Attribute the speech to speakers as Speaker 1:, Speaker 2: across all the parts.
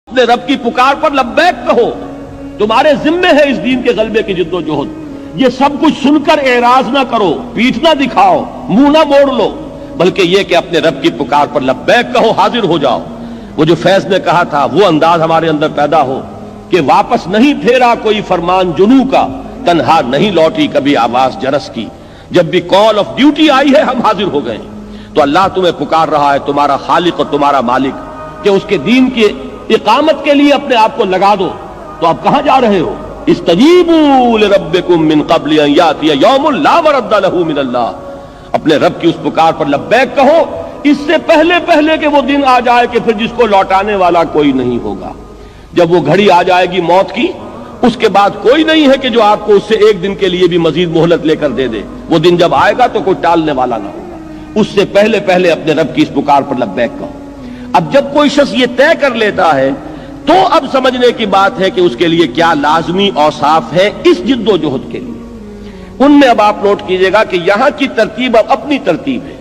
Speaker 1: اپنے رب کی پکار پر لبیک کہو، تمہارے ذمے ہے اس دین کے غلبے کی جد و جہد۔ یہ سب کچھ سن کر اعراض نہ کرو، پیٹھ نہ دکھاؤ، منہ نہ موڑ لو، بلکہ یہ کہ اپنے رب کی پکار پر لبیک کہو، حاضر ہو جاؤ۔ وہ جو فیض نے کہا تھا وہ انداز ہمارے اندر پیدا ہو کہ واپس نہیں پھیرا کوئی فرمان جنو کا، تنہا نہیں لوٹی کبھی آواز جرس کی۔ جب بھی کال آف ڈیوٹی آئی ہے ہم حاضر ہو گئے۔ تو اللہ تمہیں پکار رہا ہے، تمہارا خالق اور تمہارا مالک، کہ اس کے دین کی اقامت کے لیے اپنے آپ کو لگا دو۔ تو آپ کہاں جا رہے ہو؟ استجیبوا لربکم من قبل ان یاتی یوم لا مرد لہ من اللہ۔ اپنے رب کی اس پکار پر لبیک کہو اس سے پہلے کہ وہ دن آ جائے کہ پھر جس کو لوٹانے والا کوئی نہیں ہوگا۔ جب وہ گھڑی آ جائے گی موت کی، اس کے بعد کوئی نہیں ہے کہ جو آپ کو اس سے ایک دن کے لیے بھی مزید مہلت لے کر دے دے۔ وہ دن جب آئے گا تو کوئی ٹالنے والا نہ ہوگا۔ اس سے پہلے اپنے رب کی اس پکار پر لبیک کہو۔ اب جب کوئی شخص یہ طے کر لیتا ہے تو اب سمجھنے کی بات ہے کہ اس کے لیے کیا لازمی اوصاف ہے اس جد و جہد کے لیے۔ ان میں اب آپ نوٹ کیجئے گا کہ یہاں کی ترتیب اب اپنی ترتیب ہے۔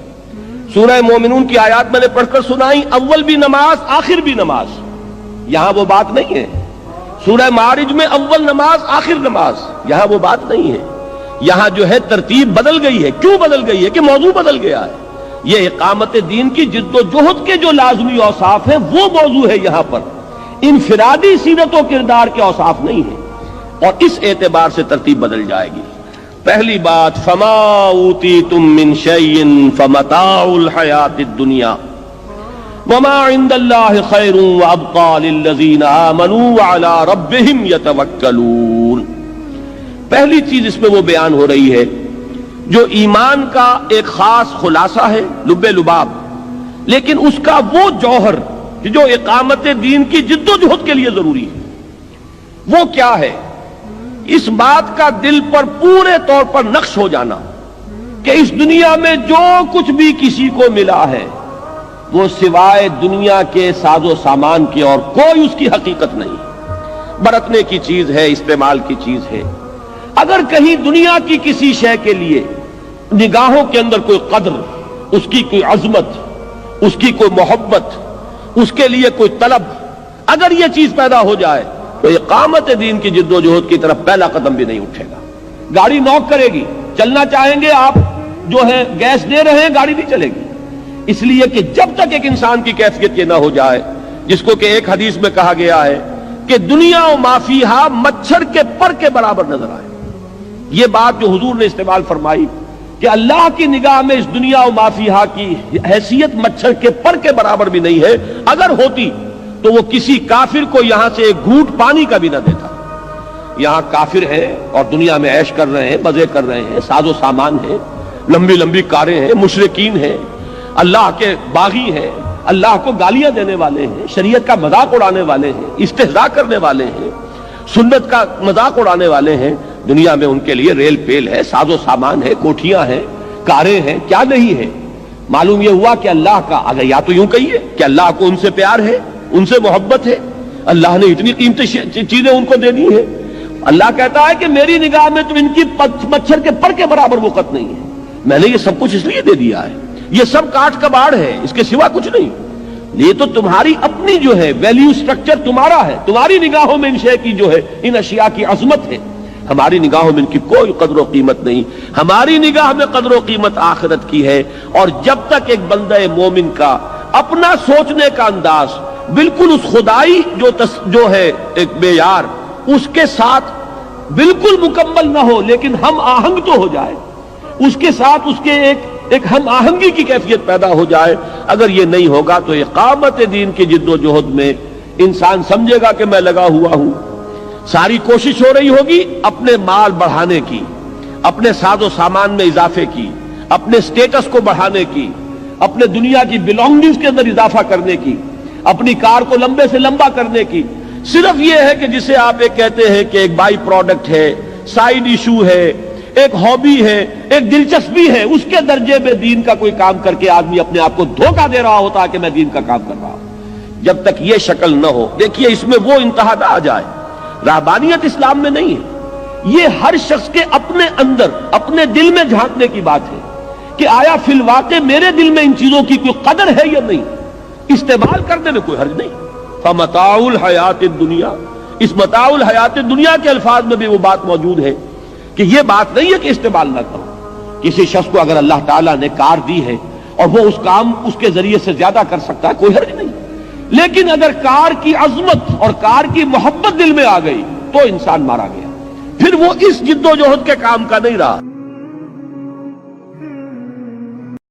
Speaker 1: سورہ مومنون کی آیات میں نے پڑھ کر سنائی، اول بھی نماز آخر بھی نماز، یہاں وہ بات نہیں ہے۔ سورہ معارج میں اول نماز آخر نماز، یہاں وہ بات نہیں ہے۔ یہاں جو ہے ترتیب بدل گئی ہے۔ کیوں بدل گئی ہے؟ کہ موضوع بدل گیا ہے۔ یہ اقامت دین کی جد و جہد کے جو لازمی اوصاف ہیں وہ موضوع ہے یہاں پر، انفرادی سیرت و کردار کے اوصاف نہیں ہیں، اور اس اعتبار سے ترتیب بدل جائے گی۔ پہلی بات، فما اوتیتم من شیء فمتاع الحیات الدنیا وما عند اللہ خیر وابقى للذین آمنوا وعلی ربہم یتوکلون۔ پہلی چیز اس میں وہ بیان ہو رہی ہے جو ایمان کا ایک خاص خلاصہ ہے، لب لباب، لیکن اس کا وہ جوہر جو اقامت دین کی جد و جہد کے لیے ضروری ہے، وہ کیا ہے؟ اس بات کا دل پر پورے طور پر نقش ہو جانا کہ اس دنیا میں جو کچھ بھی کسی کو ملا ہے وہ سوائے دنیا کے ساز و سامان کے اور کوئی اس کی حقیقت نہیں، برتنے کی چیز ہے، استعمال کی چیز ہے۔ اگر کہیں دنیا کی کسی شے کے لیے نگاہوں کے اندر کوئی قدر، اس کی کوئی عظمت، اس کی کوئی محبت، اس کے لیے کوئی طلب، اگر یہ چیز پیدا ہو جائے تو اقامت دین کی جد و جہد کی طرف پہلا قدم بھی نہیں اٹھے گا۔ گاڑی نوک کرے گی، چلنا چاہیں گے آپ جو ہے گیس دے رہے ہیں، گاڑی نہیں چلے گی، اس لیے کہ جب تک ایک انسان کی کیفیت یہ نہ ہو جائے جس کو کہ ایک حدیث میں کہا گیا ہے کہ دنیا و ما فیہا مچھر کے پر کے برابر نظر آئے۔ یہ بات جو حضور نے استعمال فرمائی کہ اللہ کی نگاہ میں اس دنیا و ما فیہا کی حیثیت مچھر کے پر کے برابر بھی نہیں ہے، اگر ہوتی تو وہ کسی کافر کو یہاں سے ایک گھونٹ پانی کا بھی نہ دیتا۔ یہاں کافر ہیں اور دنیا میں عیش کر رہے ہیں، مزے کر رہے ہیں، ساز و سامان ہے، لمبی لمبی کاریں ہیں، مشرکین ہیں، اللہ کے باغی ہیں، اللہ کو گالیاں دینے والے ہیں، شریعت کا مذاق اڑانے والے ہیں، استہزاء کرنے والے ہیں، سنت کا مذاق اڑانے والے ہیں۔ دنیا میں ان کے لیے ریل پیل ہے، ساز و سامان ہے، کوٹھیاں ہیں، کاریں ہیں، کیا نہیں ہے؟ معلوم یہ ہوا کہ اللہ کا، اگر یا تو یوں کہیے کہ اللہ کو ان سے پیار ہے، ان سے محبت ہے، اللہ نے اتنی قیمتی چیزیں ان کو دے دی ہیں۔ اللہ کہتا ہے کہ میری نگاہ میں تو ان کی مچھر کے پر کے برابر وقت نہیں ہے، میں نے یہ سب کچھ اس لیے دے دیا ہے، یہ سب کاٹ کباڑ ہے، اس کے سوا کچھ نہیں۔ یہ تو تمہاری اپنی جو ہے ویلیو سٹرکچر تمہارا ہے، تمہاری نگاہوں میں ان شے کی جو ہے ان اشیاء کی عظمت ہے، ہماری نگاہوں میں ان کی کوئی قدر و قیمت نہیں۔ ہماری نگاہ میں قدر و قیمت آخرت کی ہے۔ اور جب تک ایک بندہ مومن کا اپنا سوچنے کا انداز بالکل اس خدائی جو ہے ایک معیار اس کے ساتھ بالکل مکمل نہ ہو، لیکن ہم آہنگ تو ہو جائے، اس کے ساتھ اس کے ایک ہم آہنگی کی کیفیت پیدا ہو جائے، اگر یہ نہیں ہوگا تو اقامت دین کی جد و جہد میں انسان سمجھے گا کہ میں لگا ہوا ہوں، ساری کوشش ہو رہی ہوگی اپنے مال بڑھانے کی، اپنے ساز و سامان میں اضافے کی، اپنے سٹیٹس کو بڑھانے کی، اپنے دنیا کی بلونگنگز کے اندر اضافہ کرنے کی، اپنی کار کو لمبے سے لمبا کرنے کی۔ صرف یہ ہے کہ جسے آپ ایک کہتے ہیں کہ ایک بائی پروڈکٹ ہے، سائیڈ ایشو ہے، ایک ہابی ہے، ایک دلچسپی ہے، اس کے درجے میں دین کا کوئی کام کر کے آدمی اپنے آپ کو دھوکہ دے رہا ہوتا ہے کہ میں دین کا کام کر رہا ہوں۔ جب تک یہ شکل نہ ہو، دیکھیے اس میں وہ انتہا نہ آ جائے، رہبانیت اسلام میں نہیں ہے، یہ ہر شخص کے اپنے اندر اپنے دل میں جھانکنے کی بات ہے کہ آیا فی الواقع میرے دل میں ان چیزوں کی کوئی قدر ہے یا نہیں، استعمال کرنے میں کوئی حرج نہیں، فمتاع الحیات الدنیا، اس متاع الحیات دنیا کے الفاظ میں بھی وہ بات موجود ہے کہ یہ بات نہیں ہے کہ استعمال نہ کرو. کسی شخص کو اگر اللہ تعالیٰ نے کار دی ہے اور وہ اس کام اس کے ذریعے سے زیادہ کر سکتا ہے، کوئی حرج نہیں. لیکن اگر کار کی عظمت اور کار کی محبت دل میں آ گئی تو انسان مارا گیا، پھر وہ اس جد و جہد کے کام کا نہیں رہا.